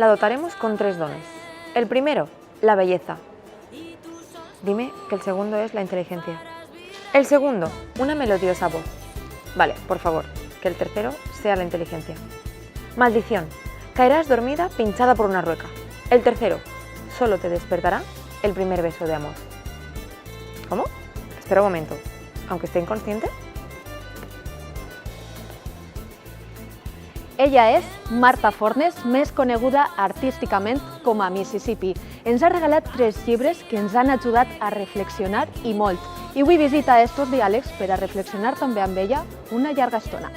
la dotaremos con 3 dones. El primero, la belleza. Dime que el segundo es la inteligencia. El segundo, una melodiosa voz. Vale, por favor, que el tercero sea la inteligencia. Maldición, caerás dormida pinchada por una rueca. El tercero, solo te despertará el primer beso de amor. ¿Cómo? Espera un momento, aunque esté inconsciente. Ella és Marta Fornes, més coneguda artísticament com a Mississippi. Ens ha regalat 3 llibres que ens han ajudat a reflexionar i molt. I avui visita estos diàlegs per a reflexionar també amb ella una llarga estona.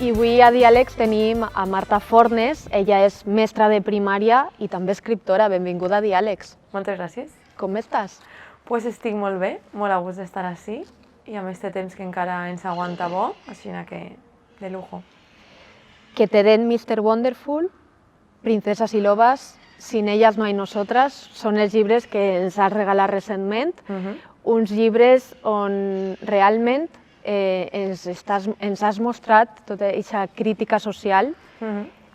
I avui a Diàlegs tenim a Marta Fornes, ella és mestra de primària i també escriptora. Benvinguda a Diàlegs. Moltes gràcies. Com estàs? Pues estic molt bé, molt a gust d'estar ací i amb este temps que encara ens aguanta bo, així que de lujo. Que te den Mr. Wonderful, Princesas y Lobas, Sin ellas no hay nosotras, són els llibres que ens has regalat recentment, uns llibres on realment ens has mostrat tota aquesta crítica social,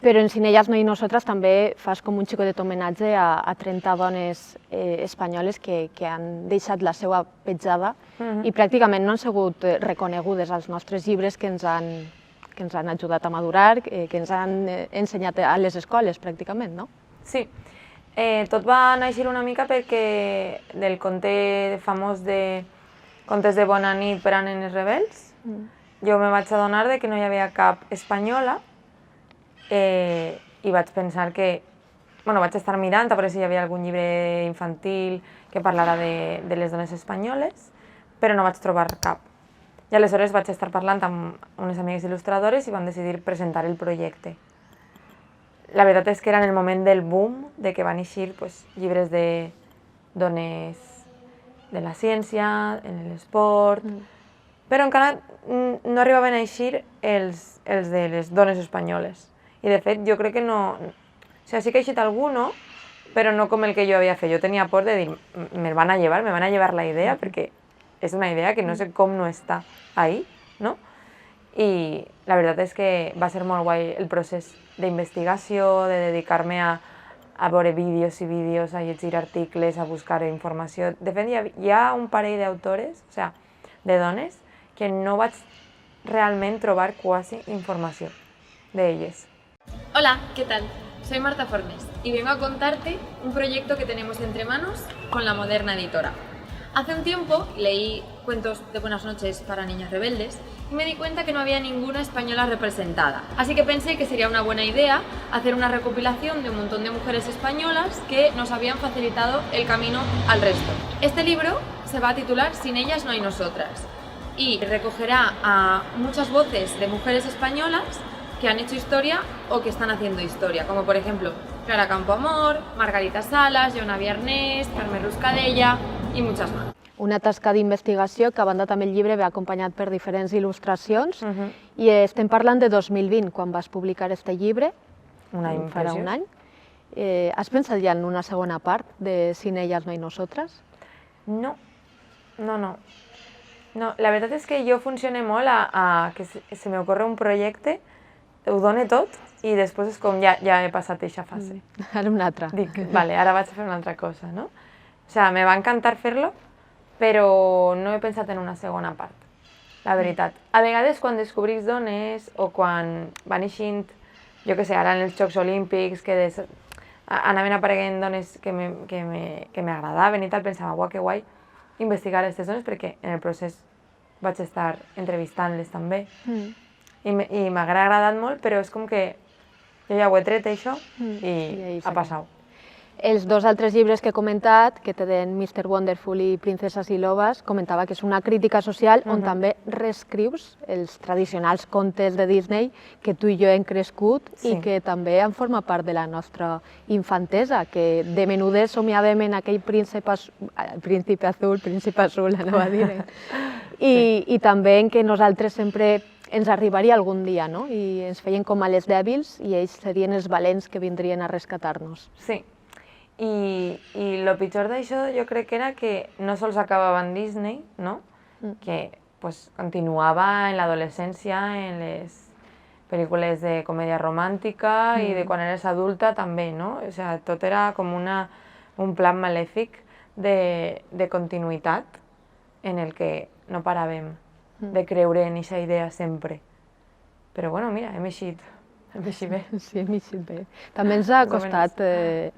però en Sin ellas no hay nosotras també fas com un xicotet homenatge a 30 dones espanyoles que han deixat la seva petjada i pràcticament no han sigut reconegudes als nostres llibres que ens han ajudat a madurar, que ens han ensenyat a les escoles pràcticament, no? Sí, tot va néixer una mica perquè del conte famós de Contes de bona nit per a nenes rebels, jo me vaig adonar que no hi havia cap espanyola i vaig pensar que, vaig estar mirant a veure si hi havia algun llibre infantil que parlara de les dones espanyoles, però no vaig trobar cap. I aleshores vaig estar parlant amb unes amigues il·lustradores i vam decidir presentar el projecte. La veritat és que era en el moment del boom de que van eixir llibres de dones de la ciència, en l'esport, però encara no arribaven a eixir els de les dones espanyoles. I de fet jo crec que no... O sigui, sí que ha eixit alguno, però no com el que jo havia fet. Jo tenia por de dir, me van a llevar la idea, perquè és una idea que no sé com no està ahí, no? I la veritat és que va ser molt guai el procés d'investigació, de dedicar-me a veure vídeos i vídeos, a llegir articles, a buscar informació. De fet, hi ha un parell d'autores, o sigui, de dones, que no vaig realment trobar quasi informació d'elles. Hola, ¿qué tal? Soy Marta Fornes y vengo a contarte un proyecto que tenemos entre manos con la Moderna Editora. Hace un tiempo leí cuentos de buenas noches para niñas rebeldes y me di cuenta que no había ninguna española representada. Así que pensé que sería una buena idea hacer una recopilación de un montón de mujeres españolas que nos habían facilitado el camino al resto. Este libro se va a titular Sin ellas no hay nosotras y recogerá a muchas voces de mujeres españolas que han hecho historia o que están haciendo historia, como por ejemplo Clara Campoamor, Margarita Salas, Joana Viarnés, Carme Ruscadella i moltes més. Una tasca d'investigació que, a banda també el llibre, ve acompanyat per diferents il·lustracions i estem parlant de 2020, quan vas publicar aquest llibre, farà un any. Has pensat ja en una segona part de Sin ellas no hay nosotras? No. La veritat és que jo funciono molt a que se m'ocorre un projecte, ho dono tot i després és com ja he passat aquesta fase. Ara una altra. Dic, vale, ara vaig a fer una altra cosa, no? O sigui, me va encantar fer-lo, però no he pensat en una segona part, la veritat. A vegades quan descobrís dones o quan van eixint, jo què sé, ara en els Jocs Olímpics, que anaven apareguent dones que m'agradaven i tal, pensava, uau, que guai investigar aquestes dones perquè en el procés vaig estar entrevistant-les també. I m'ha agradat molt, però és com que jo ja ho he tret, això, i ha passat. Els dos altres llibres que he comentat, que tenen Mr. Wonderful i Princeses i Lobes, comentava que és una crítica social on també reescrius els tradicionals contes de Disney que tu i jo hem crescut i que també han format part de la nostra infantesa, que de menudes somiàvem en aquell príncipe azul, anava a dir, i també en que nosaltres sempre ens arribaria algun dia, no? I ens feien com a les dèbils i ells serien els valents que vindrien a rescatar-nos. Sí. I el pitjor d'això jo crec que era que no sols acabava en Disney, no? Que pues, continuava en l'adolescència, en les pel·lícules de comèdia romàntica i de quan eres adulta també, no? O sigui, tot era com un plan malèfic de continuïtat en el que no paràvem de creure en aquesta idea sempre. Però bueno, mira, hem eixit bé. Sí, hem eixit bé. També ens ha costat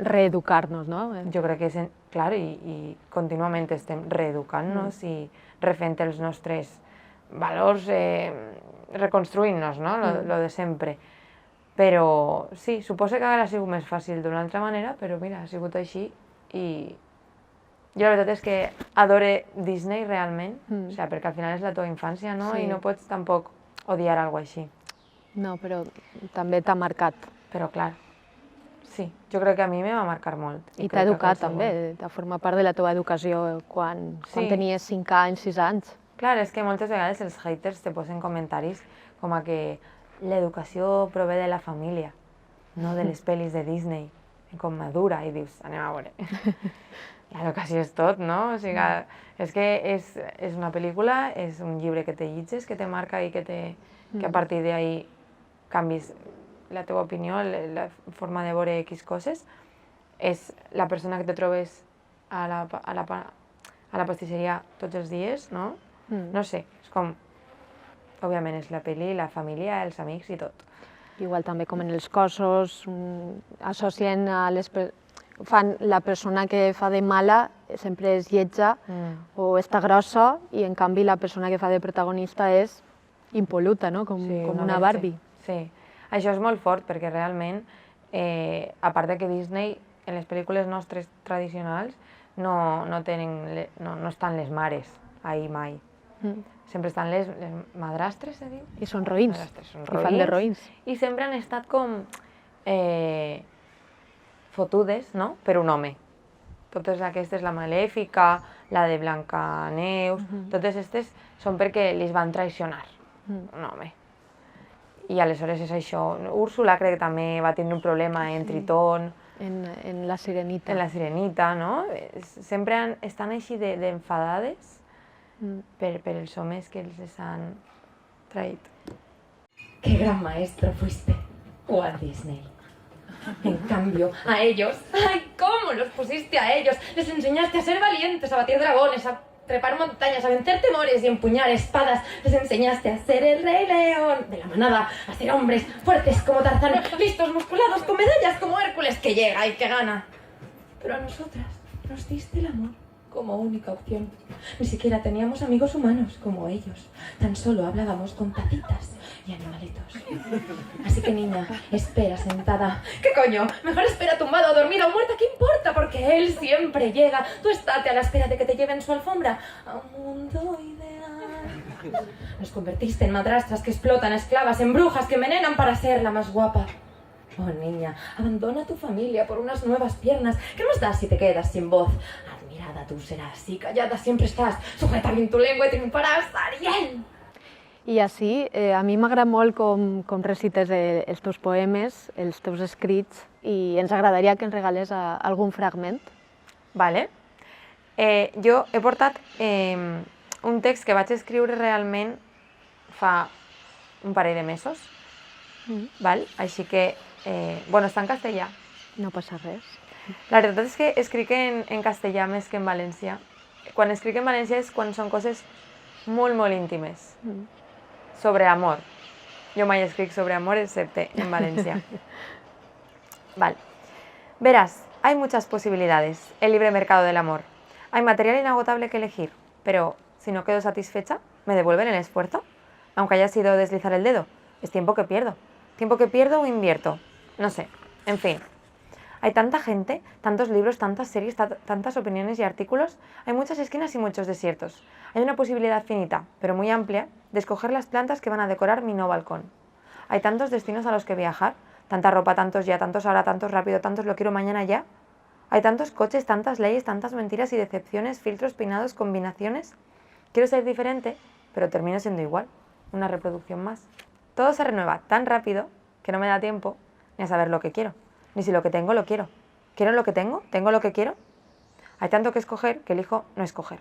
reeducar-nos, no? Jo crec que, clar, i contínuament estem reeducant-nos i refent els nostres valors, reconstruint-nos, no? Lo de sempre. Però sí, suposo que ara ha sigut més fàcil d'una altra manera, però mira, ha sigut així i jo la veritat és que adore Disney realment, o sigui, perquè al final és la teva infància, no? I no pots tampoc odiar alguna cosa així. No, però també t'ha marcat. Però clar, sí, jo crec que a mi me va marcar molt. I t'ha educat també, t'ha format part de la teva educació quan tenies 5 anys, 6 anys. Clar, és que moltes vegades els haters te posen comentaris com a que l'educació prové de la família, no de les pel·lis de Disney, com madura, i dius, anem a veure. L'educació és tot, no? O sigui, és que és una pel·lícula, és un llibre que te llegis, que te marca i que a partir d'ahí canvis la teva opinió, la forma de veure X coses. És la persona que te trobes a la pastisseria tots els dies, no? No sé, és com... Òbviament és la pel·li, la família, els amics i tot. Igual també com en els cossos, associen a les... Fan la persona que fa de mala sempre és lletja o està grossa i en canvi la persona que fa de protagonista és impol·luta, no? Com una Barbie. Sí, això és molt fort perquè realment, a part de que Disney en les pel·lícules nostres tradicionals no estan les mares ahí mai. Sempre estan les madrastres, se diu? I són roïns, i fan de roïns. I sempre han estat com fotudes, no?, per un home. Totes aquestes, la Malèfica, la de Blancaneus, totes aquestes són perquè les van traicionar un home. I aleshores és això. Úrsula crec que també va tenir un problema en Tritón. En la Sirenita. En la Sirenita, no? Sempre estan així d'enfadades per els homes que els han traït. ¡Qué gran maestro fuiste, Walt Disney! En cambio, a ellos, ¡ay, cómo los pusiste a ellos! Les enseñaste a ser valientes, a batir dragones, a trepar montañas, a vencer temores y empuñar espadas. Les enseñaste a ser el rey león de la manada, a ser hombres fuertes como Tarzán, listos, musculados, con medallas como Hércules, que llega y que gana. Pero a nosotras nos diste el amor como única opción. Ni siquiera teníamos amigos humanos como ellos. Tan solo hablábamos con tacitas y animalitos. Así que, niña, espera sentada. ¿Qué coño? Mejor espera tumbada o dormida o muerta, ¿qué importa? Porque él siempre llega. Tú estate a la espera de que te lleven su alfombra a un mundo ideal. Nos convertiste en madrastras que explotan, esclavas, en brujas que envenenan para ser la más guapa. Oh, niña, abandona tu familia por unas nuevas piernas. ¿Qué más da si te quedas sin voz? Admirada tú serás y callada siempre estás. Sujeta bien tu lengua y triunfarás, Ariel. I així, a mi m'agrada molt com recites els teus poemes, els teus escrits, i ens agradaria que ens regalés algun fragment. Vale. Jo he portat un text que vaig escriure realment fa un parell de mesos, val? Així que, bueno, està en castellà. No passa res. La veritat és que escric en castellà més que en valencià. Quan escric en valencià és quan són coses molt, molt íntimes. Sobre amor. Yo mai escric sobre amor, excepte en valencià. Vale. Verás, hay muchas posibilidades. El libre mercado del amor. Hay material inagotable que elegir. Pero, si no quedo satisfecha, ¿me devuelven el esfuerzo? Aunque haya sido deslizar el dedo. Es tiempo que pierdo. Tiempo que pierdo o invierto. No sé. En fin. Hay tanta gente, tantos libros, tantas series, tantas opiniones y artículos. Hay muchas esquinas y muchos desiertos. Hay una posibilidad finita, pero muy amplia, de escoger las plantas que van a decorar mi no balcón. Hay tantos destinos a los que viajar, tanta ropa, tantos ya, tantos ahora, tantos rápido, tantos lo quiero mañana ya. Hay tantos coches, tantas leyes, tantas mentiras y decepciones, filtros, peinados, combinaciones. Quiero ser diferente, pero termino siendo igual. Una reproducción más. Todo se renueva tan rápido que no me da tiempo ni a saber lo que quiero, ni si lo que tengo lo quiero. ¿Quiero lo que tengo? ¿Tengo lo que quiero? Hay tanto que escoger que elijo no escoger.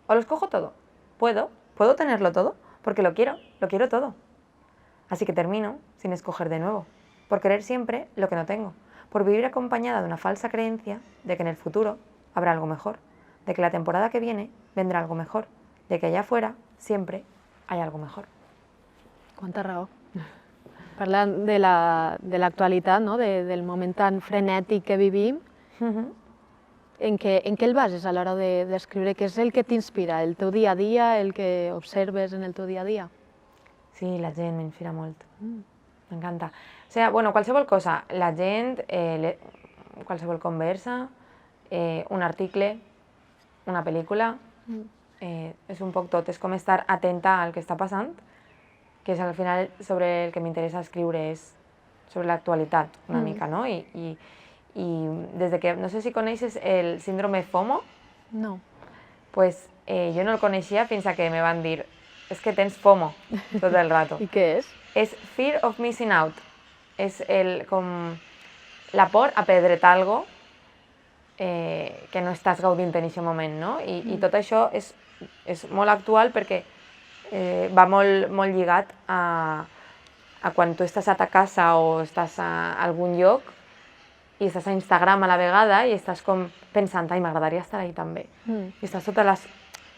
O lo escojo todo. ¿Puedo tenerlo todo? Porque lo quiero todo. Así que termino sin escoger de nuevo, por querer siempre lo que no tengo, por vivir acompañada de una falsa creencia de que en el futuro habrá algo mejor, de que la temporada que viene vendrá algo mejor, de que allá afuera siempre hay algo mejor. Quanta raó. Parlant de l'actualitat, no? Del moment tan frenètic que vivim, en què el bases a l'hora d'escriure? Què és el que t'inspira? El teu dia a dia, el que observes en el teu dia a dia? Sí, la gent m'inspira molt. M'encanta. O sigui, bueno, qualsevol cosa, la gent, qualsevol conversa, un article, una pel·lícula, és un poc tot. És com estar atenta al que està passant, que és al final sobre el que m'interessa escriure, és sobre l'actualitat una mica, no? I des de que, no sé si coneixes el síndrome FOMO. No. Pues jo no el coneixia fins a que me van dir és que tens FOMO tot el rato. I què és? És Fear of Missing Out. És com la por a perdre't algo que no estàs gaudint en aquest moment, no? I tot això és molt actual perquè va molt lligat a quan tu estàs a ta casa o estàs a algun lloc i estàs a Instagram a la vegada i estàs com pensant, ai, m'agradaria estar ahí també. I estàs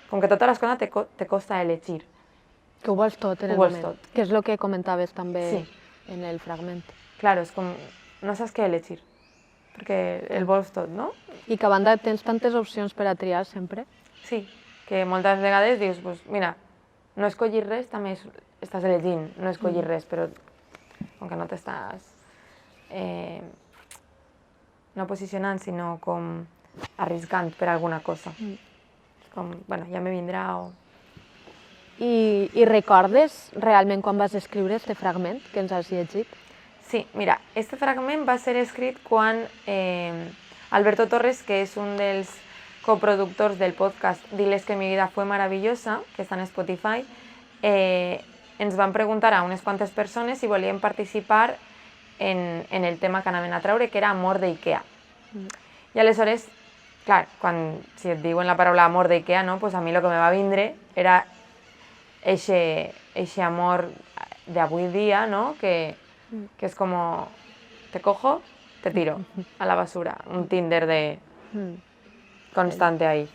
com que totes les coses te costa elegir. Que ho vols tot en el moment. Ho vols tot. Que és el que comentaves també en el fragment. Claro, és com, no saps què elegir, perquè el vols tot, no? I que a banda tens tantes opcions per a triar sempre. Sí, que moltes vegades dius, pues, mira, no escollir res també estàs elegint, no escollir res, però com que no t'estàs no posicionant, sinó com arriscant per alguna cosa. Com, bueno, ja me vindrà o... I recordes realment quan vas escriure este fragment que ens has llegit? Sí, mira, este fragment va ser escrit quan Alberto Torres, que és un dels coproductors del podcast Diles que mi vida fue maravillosa, que està en Spotify, ens van preguntar a unes quantes persones si volien participar en el tema que anaven a treure, que era amor d'Ikea. I aleshores, clar, si et diuen la paraula amor d'Ikea, no? Pues a mi el que me va vindre era eixe amor d'avui dia, no? Que és com, te cojo, te tiro a la basura, un Tinder de constante ahí,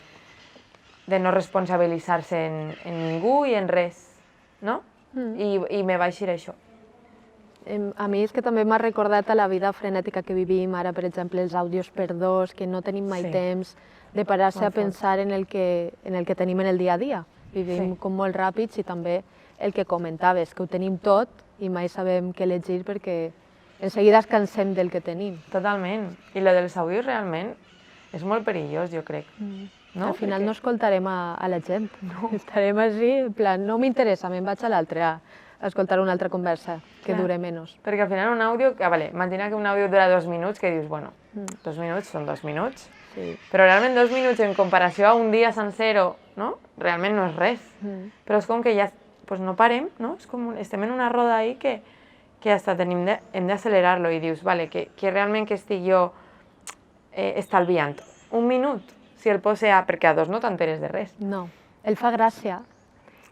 de no responsabilitzar-se en ningú i en res, no? I me va eixir això. A mi és que també m'ha recordat a la vida frenètica que vivim ara, per exemple, els àudios per dos, que no tenim mai temps de parar-se a pensar en el que tenim en el dia a dia. Vivim com molt ràpids i també el que comentaves, que ho tenim tot i mai sabem què elegir perquè en seguida ens cansem del que tenim. Totalment. I lo dels àudios realment és molt perillós, jo crec. Al final no escoltarem a la gent. Estarem així, en plan, no m'interessa, me'n vaig a l'altre a escoltar una altra conversa que dure menys. Perquè al final un àudio, imagina que un àudio dura 2 minuts, que dius, bueno, 2 minuts són 2 minuts, però realment 2 minuts en comparació a un dia sencer, no? Realment no és res. Però és com que ja no parem, no? És com estem en una roda ahí que hasta hem d'accelerar-lo i dius, vale, que realment que estic jo estalviant 1 minut, si el posa perquè a 2 no t'enteres de res. No, el fa gràcia.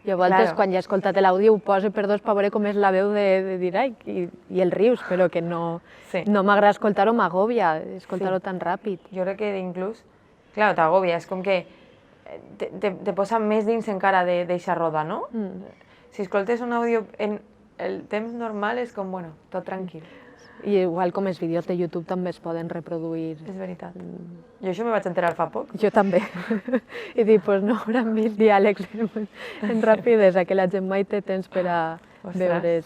I a voltes, quan ja he escoltat l'àudio, ho poso per 2 per veure com és la veu de dir, ai, i el rius, però que no m'agrada escoltar-ho, m'agòbia, escoltar-ho tan ràpid. Jo crec que inclús, clar, t'agòbia, és com que te posa més dins encara d'eixa roda, no? Si escoltes un àudio en el temps normal és com, bueno, tot tranquil. I igual com els vídeos de YouTube també es poden reproduir. És veritat. Jo això me vaig enterar fa poc. Jo també. I dic, doncs no haurà 1000 diàlegs en rapidesa, que la gent mai té temps per a veure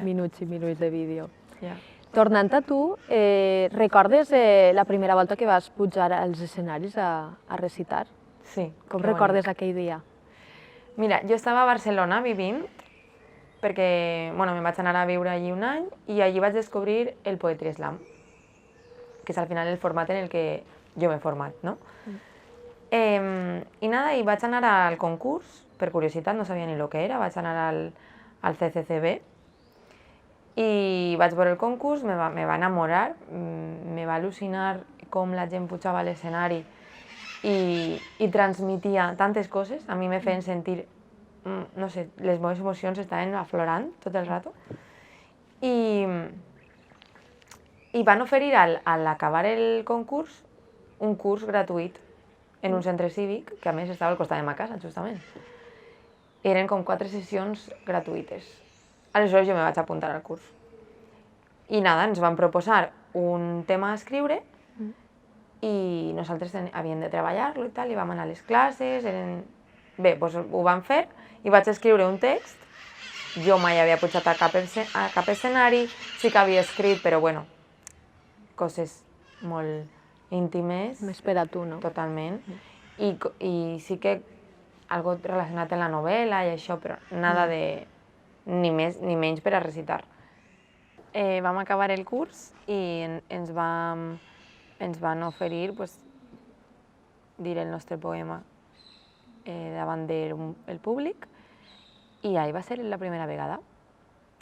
minuts i minuts de vídeo. Tornant a tu, recordes la primera volta que vas pujar als escenaris a recitar? Sí. Com que recordes bonic. aquell dia? Mira, jo estava a Barcelona vivint perquè me'n vaig anar a viure allí un any i allí vaig descobrir el Poetry Slam, que és al final el format en el que jo m'he format, no? I nada, i vaig anar al concurs, per curiositat, no sabia ni el que era, vaig anar al CCCB i vaig veure el concurs, me va enamorar, me va al·lucinar com la gent pujava a l'escenari i transmetia tantes coses, a mi me feien sentir, no sé, les meves emocions estaven aflorant tot el rato. I van oferir a l'acabar el concurs un curs gratuït en un centre cívic, que a més estava al costat de ma casa, justament. Eren com 4 sessions gratuïtes. Aleshores jo me vaig apuntar al curs. I nada, ens van proposar un tema a escriure i nosaltres havíem de treballar-lo i tal, i vam anar a les classes, bé, doncs ho vam fer i vaig escriure un text. Jo mai havia pujat a cap escenari, sí que havia escrit, però bueno, coses molt íntimes. Més per a tu, no? Totalment. I sí que algo relacionat amb la novel·la i això, però nada de ni més ni menys per a recitar. Vam acabar el curs i ens van oferir dir el nostre poema davant del públic i ahí va ser la primera vegada.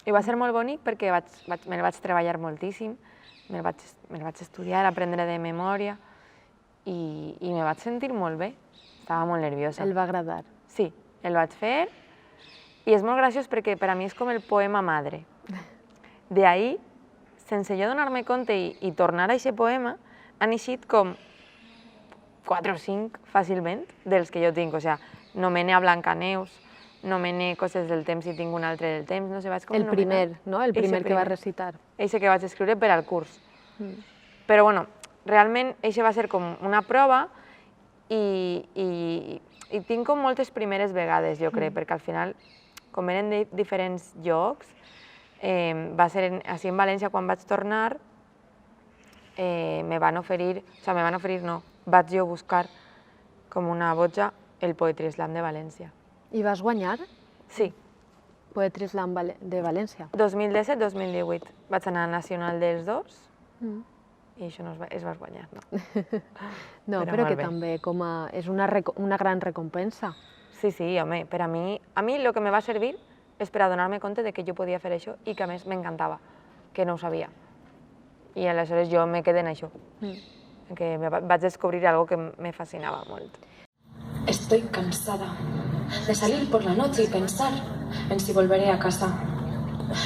I va ser molt bonic perquè me'l vaig treballar moltíssim, me'l vaig estudiar, aprendre de memòria i me vaig sentir molt bé. Estava molt nerviosa. El va agradar. Sí, el vaig fer i és molt graciós perquè per a mi és com el poema madre. De ahí, sense jo donar-me compte i tornar a aquest poema, han eixit com 4 o 5 fàcilment dels que jo tinc. O sigui, no me n'he a Blancaneus, no me n'he coses del temps i tinc un altre del temps, no sé, vaig com... El primer, no? El primer que vas recitar. Eixe que vaig escriure per al curs. Però bueno, realment eixe va ser com una prova i tinc com moltes primeres vegades, jo crec, perquè al final, com eren de diferents llocs, va ser així en València quan vaig tornar, me van oferir no, vaig jo buscar com una boja el Poetry Slam de València. I vas guanyar? Sí. Poetry Slam de València. 2017-2018. Vaig anar a Nacional dels dos i això no es va guanyar, no. No, però que també és una gran recompensa. Sí, home, per a mi el que me va servir és per a donar-me compte de que jo podia fer això i que a més m'encantava, que no ho sabia. I aleshores jo me quedé en això, que vaig descobrir algo que me fascinava molt. Estoy cansada de salir por la noche y pensar en si volveré a casa.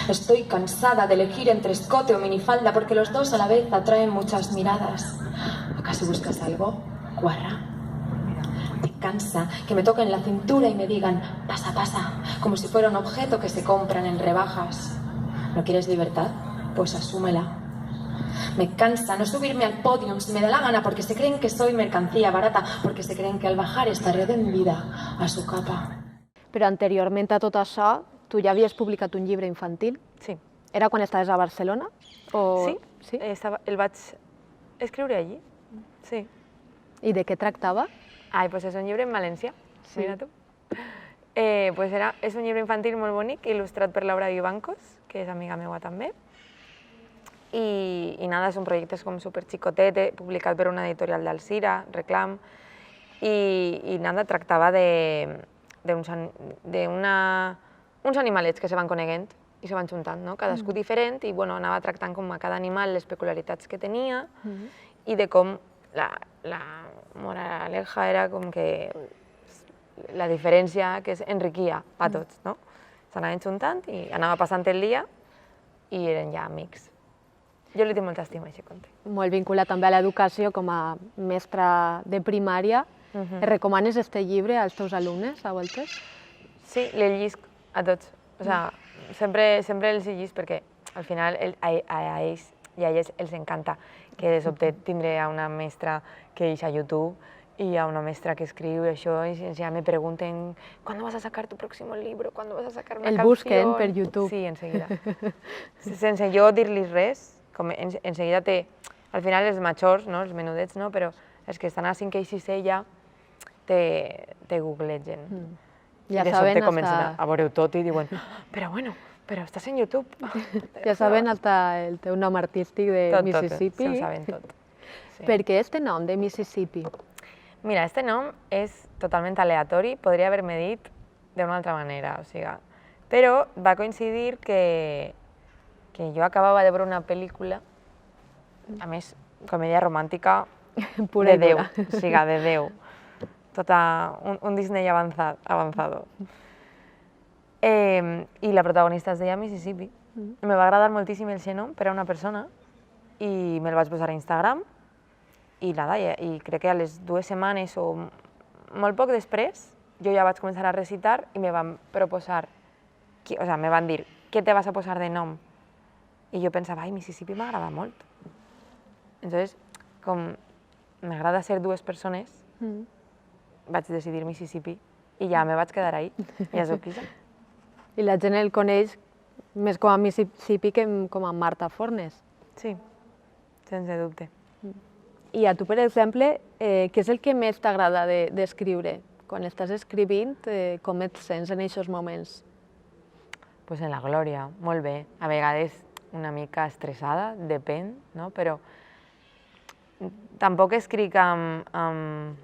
Estoy cansada de elegir entre escote o minifalda porque los dos a la vez atraen muchas miradas. ¿Acaso buscas algo, guarra? Me cansa que me toquen la cintura y me digan pasa, pasa, como si fuera un objeto que se compran en rebajas. ¿No quieres libertad? Pues asúmela. Me cansa no subirme al podio si me da la gana porque se creen que soy mercancía barata, porque se creen que al bajar estaré vendida a su capa. Però anteriorment a tot això, tu ja havies publicat un llibre infantil? Sí. Era quan estaves a Barcelona? Sí, el vaig escriure allí, sí. I de què tractava? Pues és un llibre en valencià, mira tu. És un llibre infantil molt bonic, il·lustrat per Laura Vivancos, que és amiga meua també. I nada, és un projecte com superxicotet, publicat per una editorial d'Alzira, Reclam, i nada, tractava d'uns animalets que se van coneguent i se van juntant, no? Cadascú diferent, i anava tractant com a cada animal les peculiaritats que tenia i de com la moraleja era com que la diferència que enriquia a tots, no? S'anaven juntant i anava passant el dia i eren ja amics. Jo li tinc molta estima a aquest conte. Molt vinculat també a l'educació com a mestra de primària. Recomanes este llibre als teus alumnes a voltes? Sí, l'ellisc a tots. O sigui, sempre els llegis perquè al final a ells i a elles els encanta que de sobte tindré a una mestra que és a YouTube y a una maestra que escribe això i ya me pregunten ¿cuándo vas a sacar tu próximo libro? ¿Cuándo vas a sacar una canción? El busquen per YouTube. Sí, enseguida. Sense jo dir-los res, com enseguida al final els majors, no? Els menudets, no? Però els que estan a 5 i 6 ja te googlegen. Ja I de saben sobte comencen hasta... a veure-ho tot i diuen però bueno, però estàs en YouTube. Ja saben hasta el teu nom artístic de Tot, Mississippi. sí, ho saben tot. Sí. Per què este nom de Mississippi? Mira, este nom és totalment aleatori, podria haver-me dit d'una altra manera, o sigui, però va coincidir que jo acabava de veure una pel·lícula, a més, comèdia romàntica Pura de i Déu, dura. o sigui, de Déu, un Disney avanzado. I la protagonista es deia Mississippi. Me va agradar moltíssim el seu nom per a una persona i me'l vaig posar a Instagram i nada, i crec que a les 2 setmanes o molt poc després jo ja vaig començar a recitar i me van proposar, o sea, me van dir, què te vas a posar de nom? I jo pensava, ai, Mississippi m'agrada molt. Entonces, com m'agrada ser dues persones, vaig decidir Mississippi i ja me vaig quedar ahí, ja soc ella. I la gent el coneix més com a Mississippi que com a Marta Fornes. Sí, sense dubte. I a tu, per exemple, què és el que més t'agrada d'escriure? Quan estàs escrivint, com et sents en aquests moments? Pues en la glòria, molt bé. A vegades una mica estressada, depèn, no? Però tampoc escric amb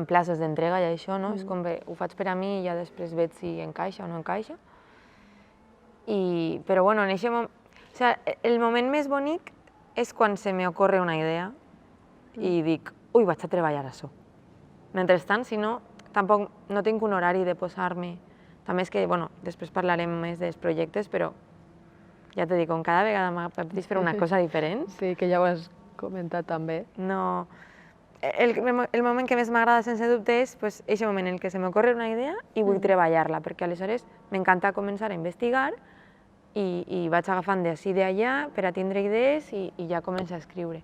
plaços d'entrega i això, no? És com que ho faig per a mi i ja després veig si encaixa o no encaixa. Però bueno, en aquest moment... O sigui, el moment més bonic és quan se m'ocorre una idea i dic, ui, vaig a treballar això. Mentrestant, si no, tampoc no tinc un horari de posar-me. També és que, bueno, després parlarem més dels projectes, però ja t'ho dic, com cada vegada m'apeteix fer una cosa diferent. Sí, que ja ho has comentat també. No... El moment que més m'agrada, sense dubte, és aquest moment en què se m'ocorre una idea i vull treballar-la, perquè aleshores m'encanta començar a investigar i vaig agafant d'ací i d'allà per a tindre idees i ja començo a escriure.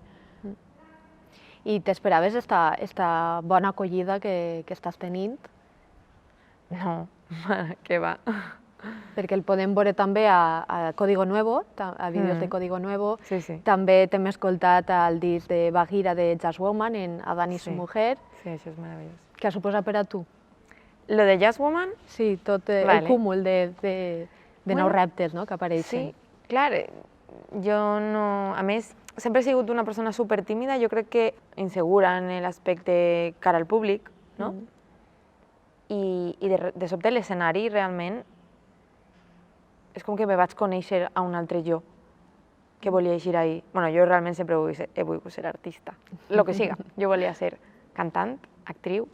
I t'esperaves esta bona acollida que estàs tenint? No, què va. Perquè el podem veure també a Código Nuevo, a vídeos de Código Nuevo. Sí, sí. També t'hem escoltat al disc de Bagheera de Jazz Woman, en Adán y su mujer. Sí, això és meravellós. Què ha suposat per a tu? Lo de Jazz Woman? Sí, tot el cúmul de nous reptes, no?, que apareixen. Sí, clar, jo no... A més, sempre he sigut una persona supertímida, jo crec que insegura en l'aspecte cara al públic, no? I de sobte l'escenari realment és com que me vaig conèixer a un altre jo que volia eixir ahí. Bueno, jo realment sempre he volgut ser artista, lo que siga. Jo volia ser cantant, actriu,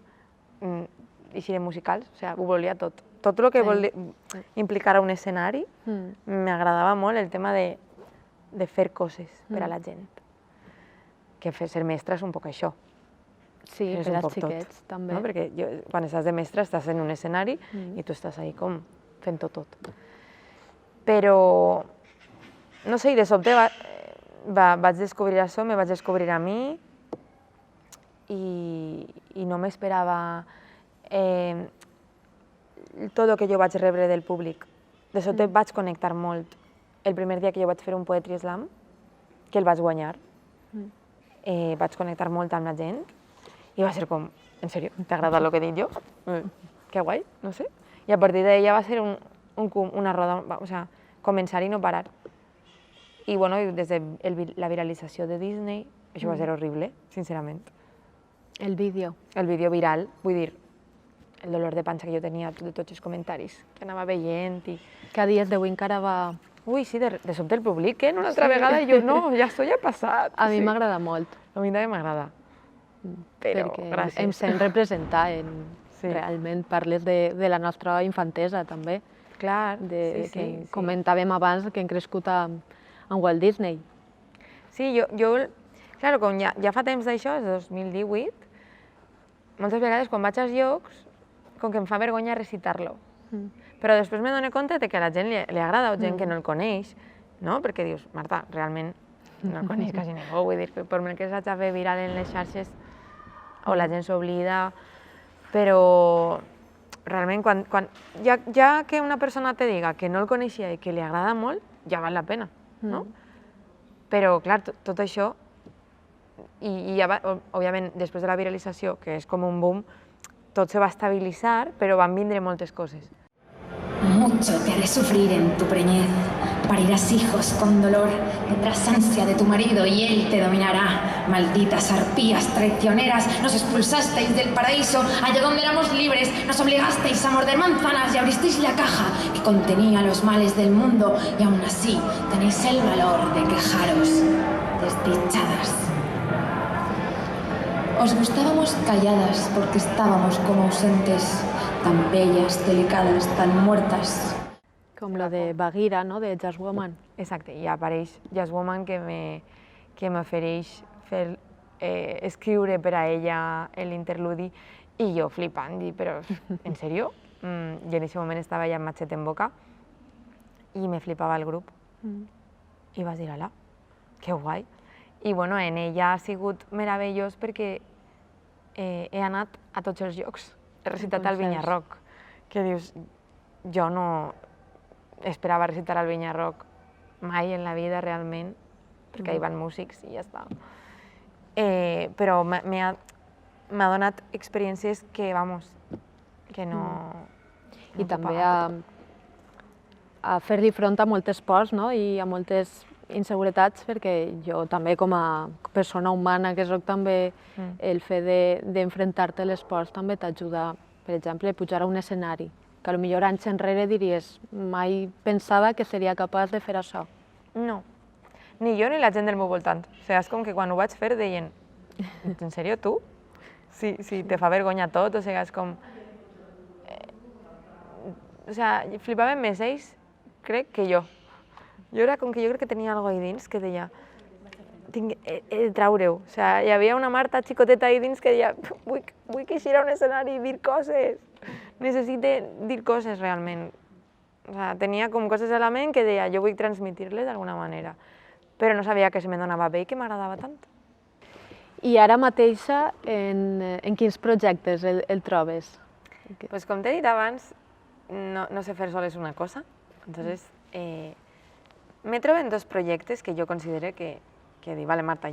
eixir en musicals, o sigui, ho volia tot. Tot el que implicara un escenari m'agradava molt el tema de fer coses per a la gent. Que ser mestra és un poc això. Sí, per als xiquets també. Perquè quan estàs de mestra estàs en un escenari i tu estàs ahí com fent-ho tot. Però, no sé, de sobte vaig descobrir això, me vaig descobrir a mi i no m'esperava tot el que jo vaig rebre del públic. De sobte vaig connectar molt. El primer dia que jo vaig fer un Poetry Slam, que el vaig guanyar, vaig connectar molt amb la gent i va ser com, en sèrio, t'agrada el que dic jo? Que guai, no sé. I a partir d'ella va ser una roda, o sigui, començar i no parar. I bueno, des de la viralització de Disney, això va ser horrible, sincerament. El vídeo. El vídeo viral, vull dir, el dolor de panxa que jo tenia de tots els comentaris que anava veient i... Que a dies d'avui encara va... Ui, sí, de sobte el publiquen una altra vegada i jo, no, ja això ja ha passat. A mi m'agrada molt. A mi també m'agrada. Però, gràcies. Em sent representar, realment parles de la nostra infantesa també. Clar, que comentàvem abans que hem crescut amb Walt Disney. Sí, jo clar, com ja fa temps d'això, és 2018, moltes vegades quan vaig als llocs, com que em fa vergonya recitar-lo. Però després me dono compte que a la gent li agrada o gent que no el coneix, no? Perquè dius, Marta, realment no el coneix quasi ningú, vull dir, per molt que s'hagi de fer viral en les xarxes o la gent s'oblida, però realment ja que una persona te diga que no el coneixia i que li agrada molt, ja val la pena, no? Però, clar, tot això, i ja òbviament, després de la viralització, que és com un boom, tot se va estabilitzar, però van vindre moltes coses. Mucho te haré sufrir en tu preñez. Parirás hijos con dolor, tendrás ansia de tu marido y él te dominará. Malditas arpías traicioneras, nos expulsasteis del paraíso, allá donde éramos libres, nos obligasteis a morder manzanas y abristeis la caja que contenía los males del mundo y aún así tenéis el valor de quejaros, desdichadas. Os gustábamos calladas porque estábamos como ausentes, tan bellas, delicadas, tan muertas. Com lo de Bagheera, no?, de Just Woman. Exacte, i apareix Just Woman que m'ofereix escriure per a ella l'interludi i jo flipant, dic, però en sèrio? I en aquest moment estava ja amb matxet en boca i me flipava el grup. I vas dir, ala, que guai. I bueno, en ella ha sigut meravellós perquè he anat a tots els llocs. He recitat al Vinyarroc, que dius, jo no esperava recitar al Vinyarroc mai en la vida realment, perquè hi van músics i ja està. Però m'ha donat experiències que, vamos, que no... I també a fer-hi front a moltes pors, no?, i a moltes inseguretats, perquè jo també com a persona humana que soc també, el fet d'enfrontar-te a les pors també t'ajuda, per exemple, a pujar a un escenari, que potser anys enrere diries, mai pensava que seria capaç de fer això. No, ni jo ni la gent del meu voltant. O sigui, és com que quan ho vaig fer deien, en sèrio, tu? Sí, te fa vergonya tot, o sigui, és com... O sigui, flipaven més ells, crec, que jo. Jo era com que jo crec que tenia alguna cosa ahí dins que deia, he de treure-ho. O sigui, hi havia una Marta xicoteta ahí dins que deia, vull que eixir a un escenari i dir coses. Necessite dir coses realment. O sigui, tenia com coses a la ment que deia, jo vull transmitir-les d'alguna manera. Però no sabia que se me donava bé i que m'agradava tant. I ara mateixa, en quins projectes el trobes? Pues com t'he dit abans, no sé fer soles una cosa. Entonces, me trobo en dos projectes que jo considero que dic, vale, Marta,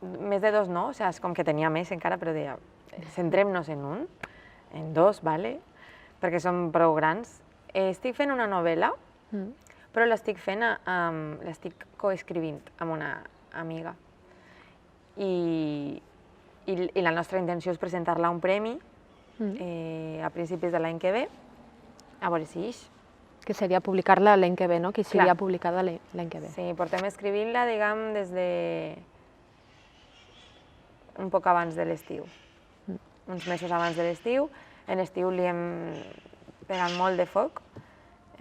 més de dos no, o sigui, és com que tenia més encara, però deia, centrem-nos en un, en dos, vale? Perquè són prou grans. Estic fent una novel·la, però l'estic coescrivint amb una amiga. I la nostra intenció és presentar-la a un premi a principis de l'any que ve, a veure si ix. Que seria publicar-la l'any que ve, no? Que seria publicada l'any que ve. Sí, portem escrivint-la, diguem, des de un poc abans de l'estiu. Uns mesos abans de l'estiu. En l'estiu li hem pegat molt de foc,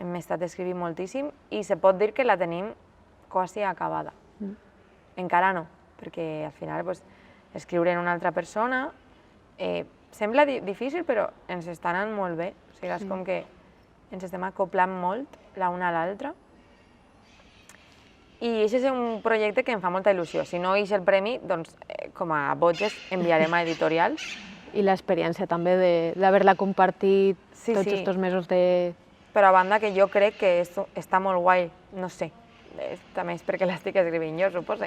hem estat escrivint moltíssim i se pot dir que la tenim quasi acabada. Encara no, perquè al final escriure en una altra persona sembla difícil, però ens està anant molt bé. O sigui, és com que ens estem acoplant molt l'una a l'altra. I aquest és un projecte que em fa molta il·lusió. Si no ix el premi, doncs, com a boges, enviarem a editorials. I l'experiència també d'haver-la compartit tots aquests mesos de... Però a banda que jo crec que està molt guai, no sé, també és perquè l'estic escrivint jo, suposo,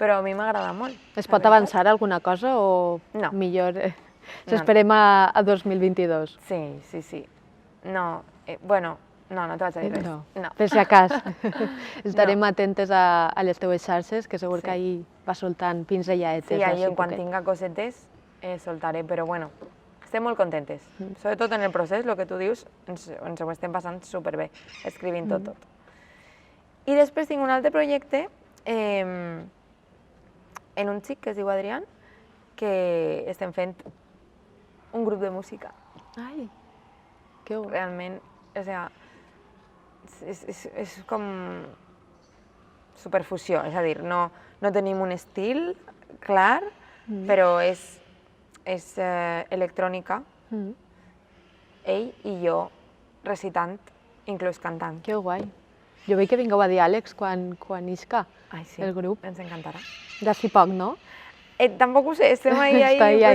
però a mi m'agrada molt. Es pot avançar alguna cosa o millor s'esperem a 2022? Sí. No, bueno, no t'ho vaig a dir res. No, per si acas. Estarem atentes a les teues xarxes, que segur que ahir va soltant pinzelladetes. Sí, ahir quan tinga cosetes soltaré, però bueno, estem molt contentes. Sobretot en el procés, el que tu dius, ens ho estem passant superbé, escrivint tot. I després tinc un altre projecte en un xic que es diu Adrián, que estem fent un grup de música. Ai, que guai. Realment, o sigui, és com superfusió, és a dir, no tenim un estil clar, però és electrònica, ell i jo recitant, inclús cantant. Que guai. Jo vull que vingueu a Diàlegs quan isca el grup. Ens encantarà. D'ací poc, no? Tampoc ho sé, estem ahí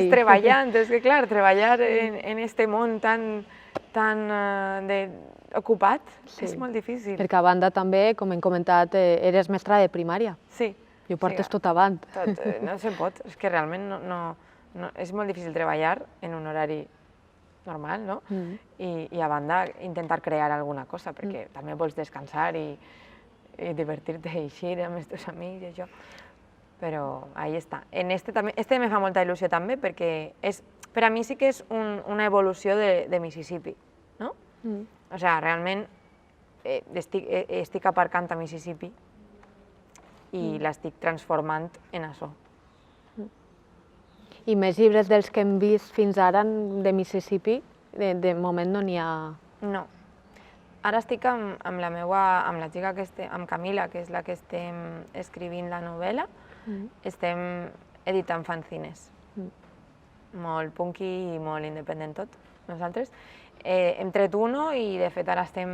treballant, és que clar, treballar en este món tan ocupat és molt difícil. Perquè a banda també, com hem comentat, eres mestra de primària. Sí, I ho portes Sí, tot avant. Tot, no se pot, és que realment és molt difícil treballar en un horari normal, no? I a banda intentar crear alguna cosa, perquè també vols descansar i divertir-te i eixir amb els teus amics i això. Però ahí està. Este me fa molta il·lusió també perquè per a mi sí que és una evolució de Mississippi, no? O sigui, realment estic aparcant a Mississippi i l'estic transformant en això. I més llibres dels que hem vist fins ara de Mississippi, de moment no n'hi ha... No. Ara estic amb la xica amb Camila, que és la que estem escrivint la novel·la, estem editant fanzines. Molt punky i molt independent tot, nosaltres. Hem tret uno i de fet ara estem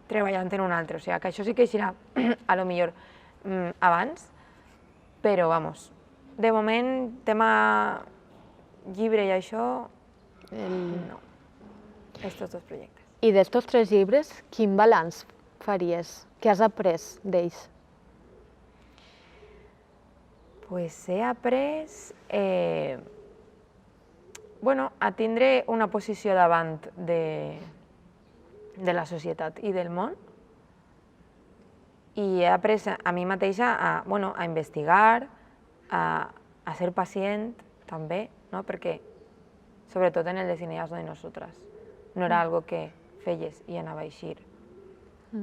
treballant en un altre, o sigui que això sí que eixirà a lo millor abans, però vamos, de moment tema llibre i això, no, estos dos projectes. I d'estos 3 llibres, quin balanç faries? Què has après d'ells? Pues he après a tindre una posició davant de la societat i del món, i he après a mi mateixa a investigar, a ser pacient també, no? Perquè sobretot en el Desineas de Nosotras no era algo que feies i anava a eixir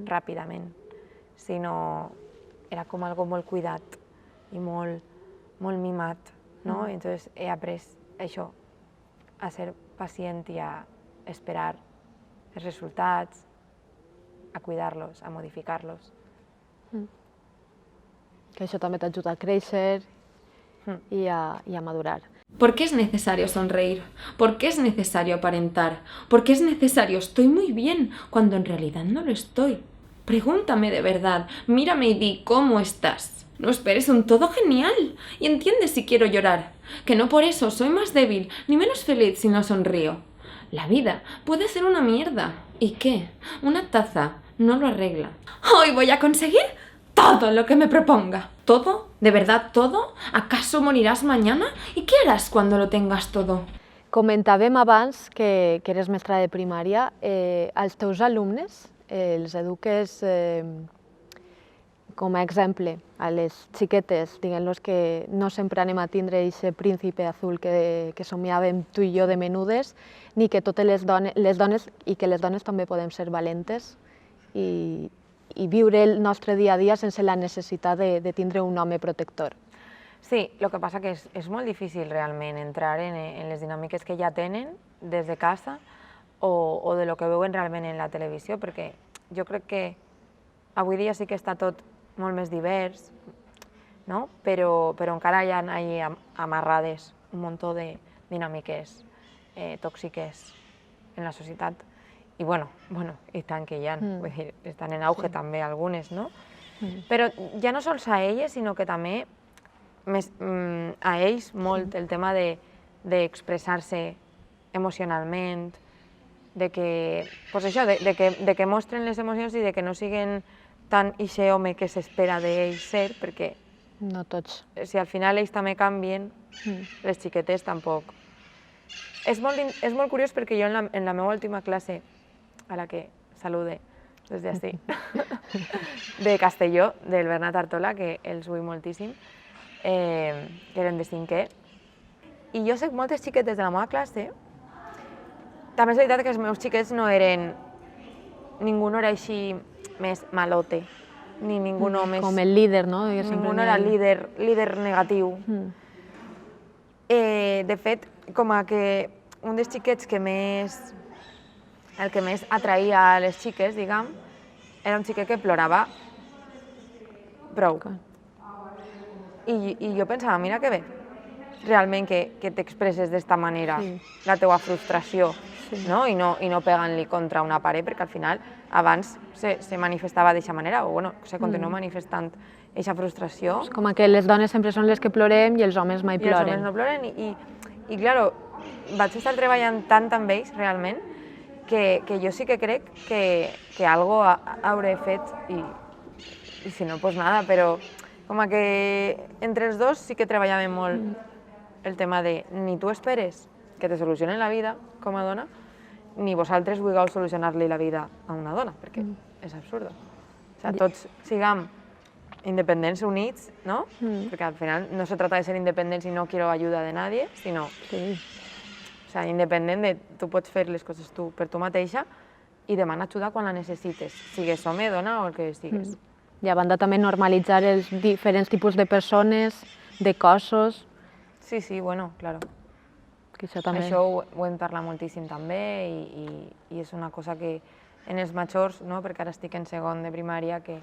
ràpidament, sinó era com algo molt cuidat i molt mimat, no? Entonces he après això, a ser pacient i a esperar els resultats, a cuidar-los, a modificar-los. Que això també t'ajuda a créixer i a madurar. ¿Por qué es necesario sonreír? ¿Por qué es necesario aparentar? ¿Por qué es necesario estoy muy bien cuando en realidad no lo estoy? Pregúntame de verdad, mírame y di ¿cómo estás? No esperes un todo genial y entiende si quiero llorar, que no por eso soy más débil ni menos feliz si no sonrío. La vida puede ser una mierda. ¿Y qué? Una taza no lo arregla. Hoy voy a conseguir todo lo que me proponga. ¿Todo? ¿De verdad todo? ¿Acaso morirás mañana? ¿Y qué harás cuando lo tengas todo? Comentàvem abans que eres mestra de primària. Els teus alumnes els eduques com a exemple a les xiquetes, diguem-los que no sempre anem a tindre aquest príncipe azul que somiàvem tu i jo de menudes, ni que totes les dones i que les dones també podem ser valentes i viure el nostre dia a dia sense la necessitat de tindre un home protector. Sí, el que passa que és molt difícil realment entrar en les dinàmiques que ja tenen des de casa o de lo que veuen realment en la televisió, perquè jo crec que avui dia sí que està tot molt més divers, no? Però encara hi ha amarrades un munt de dinàmiques tòxiques en la societat. I i tant que hi ha, vull dir, estan en auge també algunes, no? Però ja no sols a elles, sinó que també a ells molt el tema d'expressar-se emocionalment, de que mostren les emocions i de que no siguin tant ixe home que s'espera d'ells ser, perquè no tots. Si al final ells també canvien, les xiquetes tampoc. És molt curiós perquè jo en la meva última classe, a la que salude des d'ací, de Castelló, del Bernat Artola, que els vull moltíssim, que eren de 5è, i jo sé moltes xiquetes de la meva classe. També és veritat que els meus xiquets no eren... Ningú no era així més malote, ni ningú no més... Com el líder, no? Ningú no era líder negatiu. De fet, com a que un dels xiquets el que més atraïa a les xiques, diguem, era un xiquet que plorava prou. I jo pensava, mira que bé, realment que t'expresses d'esta manera la teua frustració, no? I no pegant-li contra una paret, perquè al final abans se manifestava d'aquesta manera, o se continua manifestant aquesta frustració. Com que les dones sempre són les que plorem i els homes mai ploren. I els homes no ploren, i clar, vaig estar treballant tant amb ells, realment, que jo sí que crec que algo hauré fet, i si no, pues nada, però Com a que entre els dos sí que treballàvem molt el tema de ni tu esperes que te solucionen la vida com a dona, ni vosaltres vulgueu solucionar-li la vida a una dona, perquè és absurd. O sigui, tots siguem independents, units, ¿no? Porque al final no se trata de ser independents y no quiero ayuda de nadie, sino... Sí. O sea, independent de tu pots fer les coses tu per tu mateixa i demana ajuda quan la necessites, sigues home, dona o el que sigues. I a banda també normalitzar els diferents tipus de persones, de cossos, Sí, sí, bueno, claro. que això també... Això ho hem parlat moltíssim també i és una cosa que en els majors, no? Perquè ara estic en segon de primària, que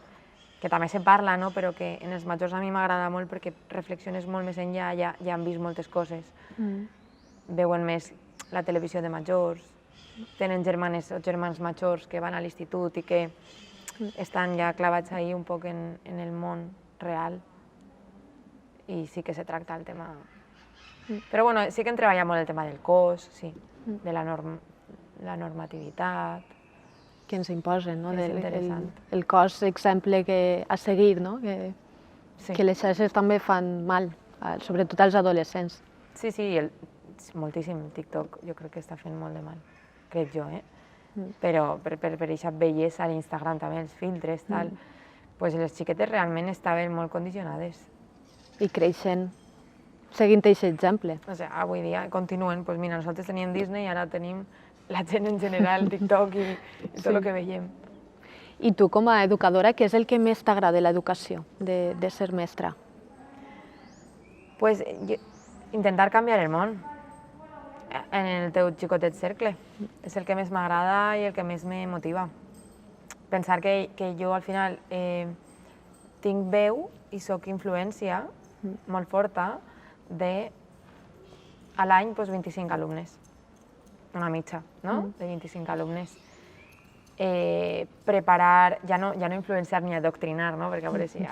també se parla, no? Però que en els majors a mi m'agrada molt perquè reflexiones molt més enllà, ja han vist moltes coses, veuen més la televisió de majors, tenen germanes o germans majors que van a l'institut i que estan ja clavats ahí un poc en el món real i sí que se tracta el tema. Però bueno, sí que hem treballat molt el tema del cos, sí, de la normativitat. que ens imposen, no? És interessant. El cos exemple que a seguir, no? Sí. Que les xarxes també fan mal, sobretot als adolescents. Sí, sí, moltíssim TikTok jo crec que està fent molt de mal, crec jo, Però per aquesta bellesa a l'Instagram també, els filtres, tal, pues les xiquetes realment estaven molt condicionades. I creixen seguint aquest exemple. O sigui, avui dia continuen, pues mira, nosaltres teníem Disney i ara tenim la gent en general, TikTok i tot el que veiem. I tu, com a educadora, què és el que més t'agrada de l'educació, de ser mestra? Pues intentar canviar el món en el teu xicotet cercle. És el que més m'agrada i el que més me motiva. Pensar que jo al final tinc veu i sóc influència molt forta de a l'any 25 alumnes, una mitja, no? De 25 alumnes. Preparar, ja no influenciar ni adoctrinar, no? Perquè a veure si...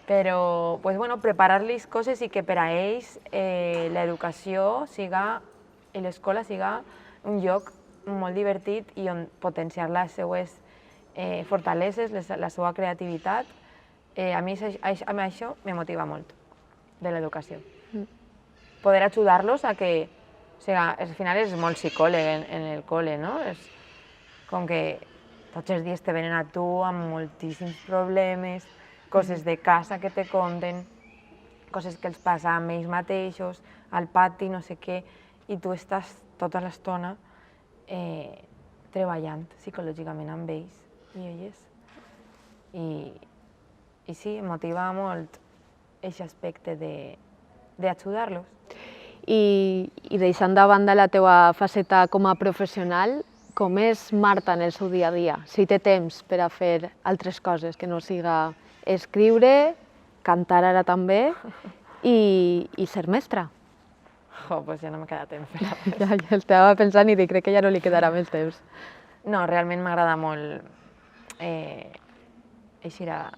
Però, pues, bueno, preparar-los coses i que per a ells l'educació siga, i l'escola siga un lloc molt divertit i on potenciar les seues fortaleses, la seva creativitat. A mi això me motiva molt, de l'educació. Poder ajudar-los a que... O sigui, al final és molt psicòleg en el col·le, no? És com que tots els dies te venen a tu amb moltíssims problemes, coses de casa que te conten, coses que els passa amb ells mateixos, al pati, no sé què, i tu estàs tota l'estona treballant psicològicament amb ells i elles. I sí, em motiva molt aquest aspecte d'ajudar-los. I deixant de banda la teva faceta com a professional, com és Marta en el seu dia a dia? Si té temps per a fer altres coses, que no siga escriure, cantar ara també i ser mestra. Pues ja no me queda temps per a fer. Ja estava pensant i dic, crec que ja no li quedarà més temps. No, realment m'agrada molt eixir a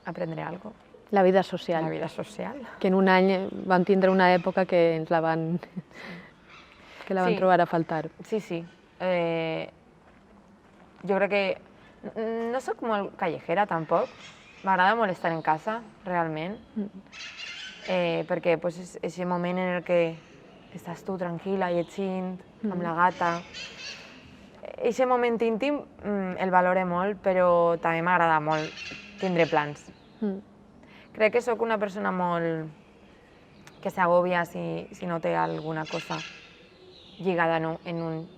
aprendre alguna cosa. La vida social. La vida social. Que en un any vam tindre una època que ens la van trobar a faltar. Sí, sí. Jo crec que no soc molt callejera tampoc. M'agrada molt estar en casa, realment. Perquè és aquest moment en el que estàs tu tranquil·la, llegint, amb la gata. Aquest moment íntim el valore molt, però també m'agrada molt tindre plans. Crec que sóc una persona molt que s'agòbia si no té alguna cosa lligada en un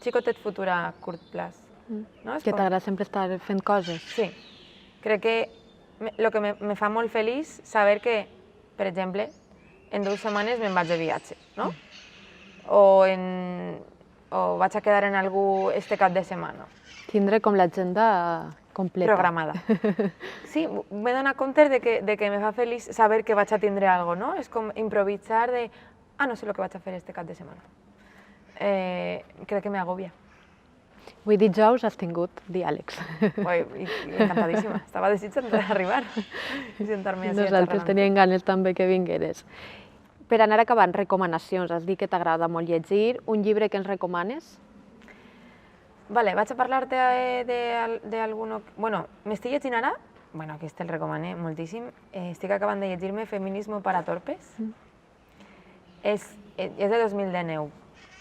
xicotet futur a curt plaç. Que t'agrada sempre estar fent coses. Sí. Crec que el que me fa molt feliç saber que, per exemple, en 2 setmanes me'n vaig de viatge, no? O vaig a quedar en algú este cap de setmana. Tindre com l'agenda completa. Programada. Sí, m'he donat compte de que me fa feliç saber que vaig a tindre alguna cosa, no? És com improvisar de... no sé el que vaig a fer este cap de setmana. Crec que m'agòbia. Avui dijous has tingut diàlegs. Encantadíssima. Estava desitjant d'arribar i sentar-me així a xerrar. Nosaltres teníem ganes també que vingueres. Per anar acabant, recomanacions. Has dit que t'agrada molt llegir. Un llibre que ens recomanes? Vale, vaig a parlar-te d'algun... Bueno, m'estic llegint ara, bueno, aquest te'l recomano moltíssim. Estic acabant de llegir-me Feminismo para torpes. És de 2019,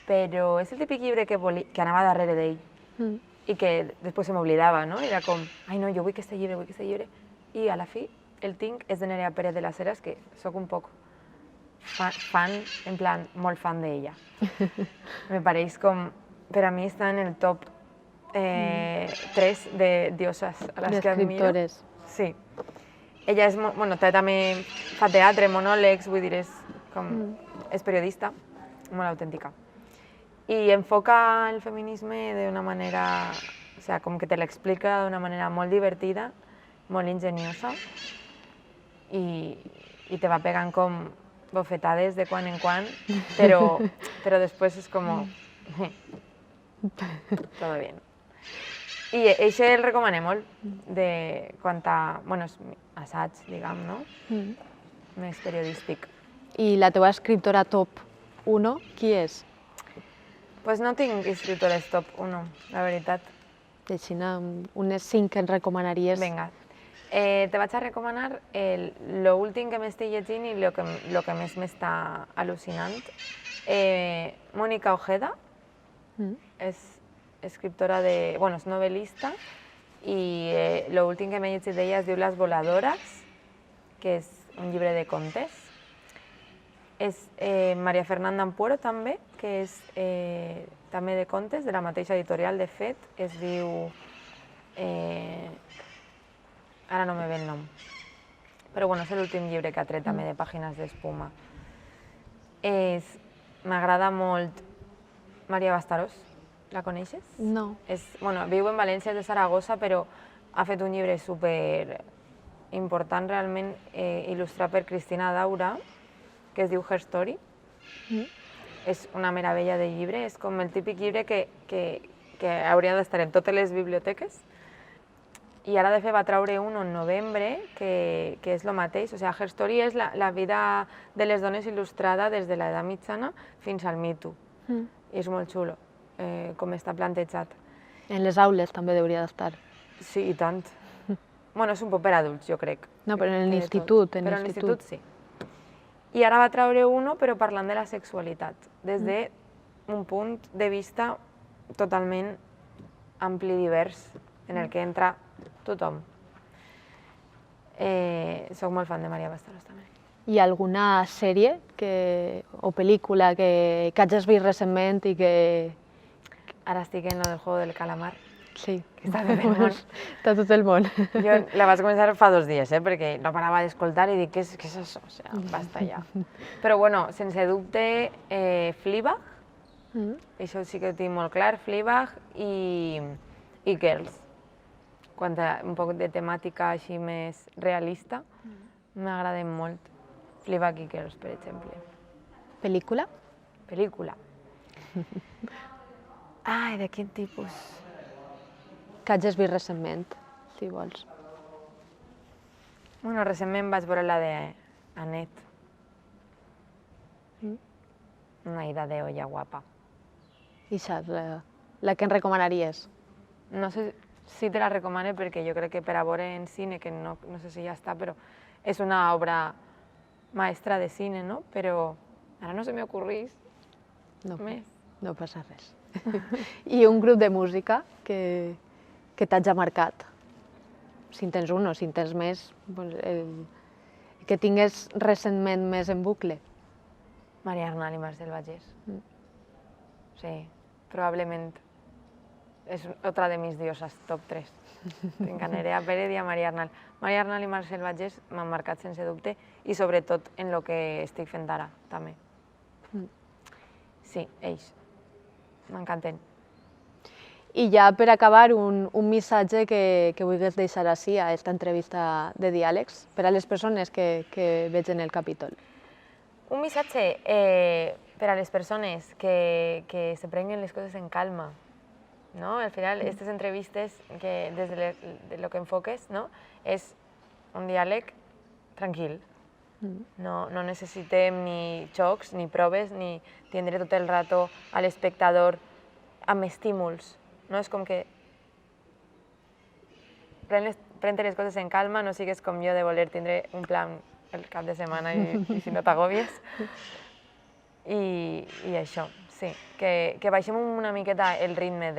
però és el típic llibre que anava darrere d'ell i que després se m'oblidava, no? Era com, ai no, jo vull aquest llibre, i a la fi el tinc, és de Nerea Pérez de las Heras, que sóc un poc fan, en plan, molt fan d'ella. Me pareix com, per a mi està en el top 3 de dioses a les que admiro. D'escriptores. Sí. Ella és, bueno, també fa teatre, monòlegs, vull dir, és periodista, molt autèntica. I enfoca el feminisme d'una manera, o sea, com que te l'explica d'una manera molt divertida, molt ingeniosa, i te va pegant com bofetades de quan en quan, però després és com... Todo bien. I això el recomano molt, de quant a, bueno, assaig, diguem, no? Més periodístic. I la teva escriptora top 1, qui és? Pues no tinc escriptores top 1, la veritat. Deixina unes 5 que ens recomanaries. Vinga. Te vaig a recomanar l'últim que m'estic llegint i el que més m'està al·lucinant. Mónica Ojeda és escriptora de... Bueno, és novel·lista i l'últim que m'he llegit d'ella es diu Las Voladoras, que és un llibre de contes. És Maria Fernanda Ampuero també, que és també de contes, de la mateixa editorial, de fet, es diu... Ara no me ve el nom. Però bueno, és l'últim llibre que ha tret també de Pàgines d'espuma. M'agrada molt Maria Bastarós, la coneixes? No. Bueno, viu en València, és de Saragossa, però ha fet un llibre super important realment, il·lustrat per Cristina Daura, que es diu Her Story. És una meravella de llibre, és com el típic llibre que hauria d'estar en totes les biblioteques. I ara de fet va treure un en novembre, que és el mateix. O sigui, Her Story és la vida de les dones il·lustrada des de l'edat mitjana fins al Me Too. I és molt xulo, com està plantejat. En les aules també hauria d'estar. Sí, i tant. Bueno, és un poc per adults, jo crec. No, però en l'institut. Però en l'institut sí. I ara va treure uno, però parlant de la sexualitat, des d'un punt de vista totalment ampli i divers, en el que entra tothom. Soc molt fan de Maria Bastarós, també. Hi ha alguna sèrie o pel·lícula que hagis vist recentment i que... Ara estic en lo del Juego del Calamar. Sí. Que està tot el món. Està tot el món. Jo la vaig començar fa 2 dies, perquè no parava d'escoltar i dic, què és això? O sigui, basta ja. Però bueno, sense dubte, Fleabag, això sí que ho tinc molt clar, Fleabag i Girls. Quant a un poc de temàtica així més realista, m'agraden molt. Fleabag i Girls, per exemple. Pel·lícula? Pel·lícula. Ai, de quin tipus? Que hagis vist recentment, si vols. Bueno, recentment vaig veure la d'Annette. Una ida de olla guapa. I saps, la que ens recomanaries? No sé si te la recomano perquè jo crec que per a veure en cine, que no sé si ja està, però és una obra maestra de cine, no? Però ara no se m'ocorrís més. No passa res. I un grup de música que t'hagi marcat? Si en tens un o si en tens més, que tingués recentment més en bucle? Maria Arnal i Marcel Vallès. Sí, probablement és otra de mis dioses, top 3. Tinc a Nerea Pérez i a Maria Arnal. Maria Arnal i Marcel Vallès m'han marcat sense dubte i sobretot en el que estic fent ara, també. Sí, ells. M'encanten. I ja per acabar, un missatge que vulguis deixar així a aquesta entrevista de diàlegs per a les persones que vegen el capítol. Un missatge per a les persones que se prenguen les coses en calma. ¿No? Al final, estas entrevistes, que desde lo que enfoques, ¿no? És un diàleg tranquil. No necessitem ni xocs, ni proves, ni tindre tot el rato a l'espectador amb estímuls. No? És com que pren-te les coses en calma, no sigues com jo de voler tindre un plan el cap de setmana i si no t'agòbies. I això, sí, que baixem una miqueta el ritme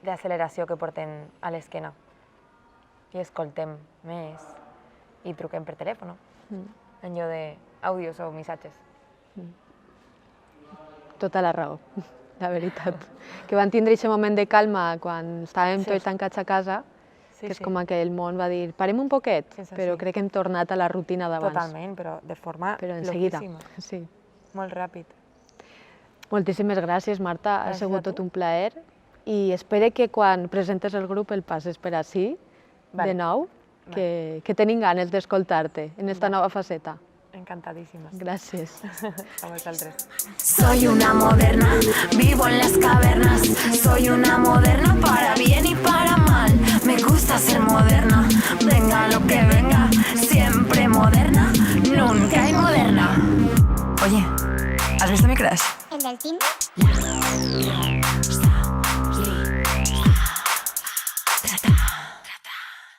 d'acceleració que portem a l'esquena i escoltem més i truquem per telèfon, en lloc d'àudios o missatges. Tota la raó, la veritat. Que van tindre aquest moment de calma quan estàvem tots tancats a casa, que és com que el món va dir, parem un poquet, però crec que hem tornat a la rutina d'abans. Totalment, però de forma loquíssima. Sí. Molt ràpid. Moltíssimes gràcies, Marta. Ha sigut tot un plaer i espero que quan presentes el grup el passes per ací, de nou, que tenim ganes d'escoltar-te en esta nova faceta. Encantadísimas. Gracias. A vosaltres. Soy una moderna, vivo en las cavernas. Soy una moderna para bien y para mal. Me gusta ser moderna, venga lo que venga. Siempre moderna, nunca inmoderna. Oye, ¿has visto mi crush? ¿El del Tinder?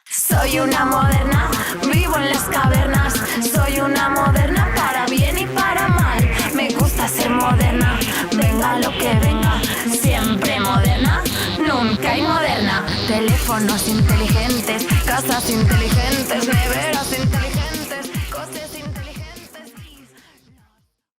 Soy una moderna, vivo en las cavernas. Soy una moderna para bien y para mal. Me gusta ser moderna, venga lo que venga. Siempre moderna, nunca inmoderna. Teléfonos inteligentes, casas inteligentes, neveras inteligentes.